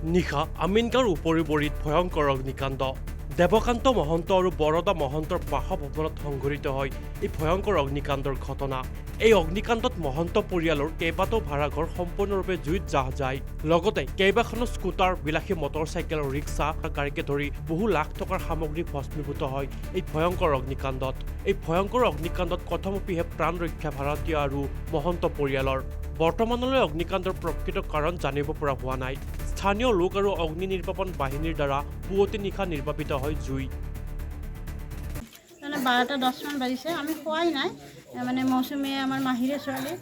নিশা আমিনগাঁৱৰ উপৰিবৰিত ভয়ংকৰ অগ্নিকাণ্ড দেৱকান্ত মহন্ত আৰু বৰদা মহন্তৰ বাসভৱনত সংঘটিত হয় এই ভয়ংকৰ অগ্নিকাণ্ডৰ ঘটনা। এই অগ্নিকাণ্ডত মহন্ত পৰিয়ালৰ কেইবাটাও ভাড়াঘৰ সম্পূৰ্ণৰূপে জুইত জাহ যায়। লগতে কেইবাখনো স্কুটাৰ, বিলাসী মটৰচাইকেল, ৰিক্সা, গাড়ীকে ধৰি বহু লাখ টকাৰ সামগ্ৰী ভস্মীভূত হয় এই ভয়ংকৰ অগ্নিকাণ্ডত। এই ভয়ংকৰ অগ্নিকাণ্ডত কথমপিহে প্ৰাণ ৰক্ষা ভাড়াতীয়া আৰু মহন্ত পৰিয়ালৰ। বৰ্তমানলৈ অগ্নিকাণ্ডৰ প্ৰকৃত কাৰণ জানিব পৰা হোৱা নাই। স্থানীয় লোক আৰু অগ্নি নিৰ্বাপন বাহিনীৰ দ্বাৰা পুৱতি নিশা নিৰ্বাপিত হয় জুই। মানে 12:10 মান বাজিছে, আমি খোৱাই নাই। মানে মৌচুমীয়ে আমাৰ মাহীৰে ছোৱালী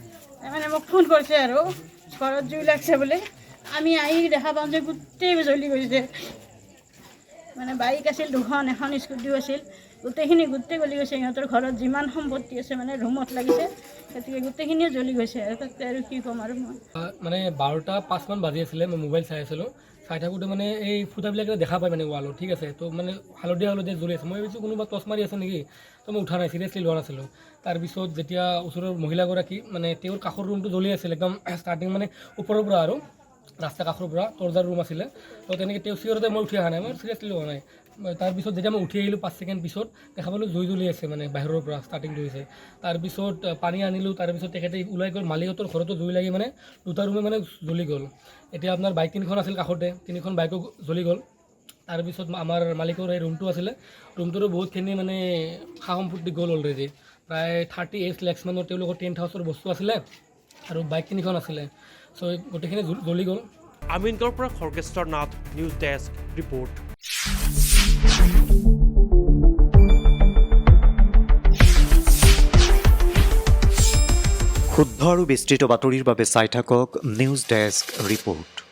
মানে মোক ফোন কৰিছে আৰু ঘৰত জুই লাগছে বুলি। আমি আহি দেখা পাওঁ যে গোটেই জ্বলি গৈছে। মানে বাইক আছিল দুখন, এখন স্কুটিও আছিল, গোটেই গলি গৈছে। সিহঁতৰ ঘৰত যিমান সম্পত্তি আছে মানে ৰুমত লাগিছে, গতিকে গোটেইখিনিয়ে জ্বলি গৈছে। আৰু তাতে আৰু কি ক'ম আৰু মই মানে 12:05 মান বাজি আছিলে, মই মোবাইল চাই আছিলোঁ। চাই থাকোঁতে মানে এই ফুটাবিলাক দেখা পায় মানে ৱালত, ঠিক আছে। তো মানে হালধীয়া জ্বলি আছে। মই ভাবিছোঁ কোনোবা টৰ্চ মাৰি আছে নেকি, তো মই উঠা নাই, চিৰিয়াছলি লোৱা নাছিলোঁ। তাৰপিছত যেতিয়া ওচৰৰ মহিলাগৰাকী মানে তেওঁৰ কাষৰ ৰুমটো জ্বলি আছিল একদম ষ্টাৰ্টিং, মানে ওপৰৰ পৰা আৰু ৰাস্তা কাষৰ পৰা তৰ্জাৰ ৰুম আছিলে। তো তেনেকৈ তেওঁ চিঞৰতে মই উঠি অহা নাই, মই চিৰিয়াছলি লোৱা নাই। তাৰপিছত যেতিয়া মই উঠি আহিলোঁ 5 ছেকেণ্ড পিছত দেখা পালোঁ জুই জ্বলি আছে, মানে বাহিৰৰ পৰা ষ্টাৰ্টিংটো হৈছে। তাৰপিছত পানী আনিলোঁ, তাৰপিছত তেখেতে ওলাই গ'ল। মালিকহঁতৰ ঘৰতো জুই লাগি মানে দুটা ৰুমে মানে জ্বলি গ'ল। এতিয়া আপোনাৰ বাইক 3খন আছিল কাষতে, 3খন বাইকো জ্বলি গ'ল। তাৰপিছত আমাৰ মালিকৰ এই ৰুমটো আছিলে, ৰুমটোৰো বহুতখিনি মানে সা সম্পত্তি গ'ল অলৰেডি। প্ৰায় 38 লাখ মানৰ তেওঁলোকৰ টেণ্ট হাউচৰ বস্তু আছিলে আৰু বাইক 3খন আছিলে। চ' গোটেইখিনি জ্বলি গ'ল। আমিনগাঁৱৰ পৰা Khargeswar Nath, news desk report. শুদ্ধ আৰু বিস্তৃত বাতৰিৰ বাবে চাই থাকক নিউজ ডেস্ক ৰিপৰ্ট।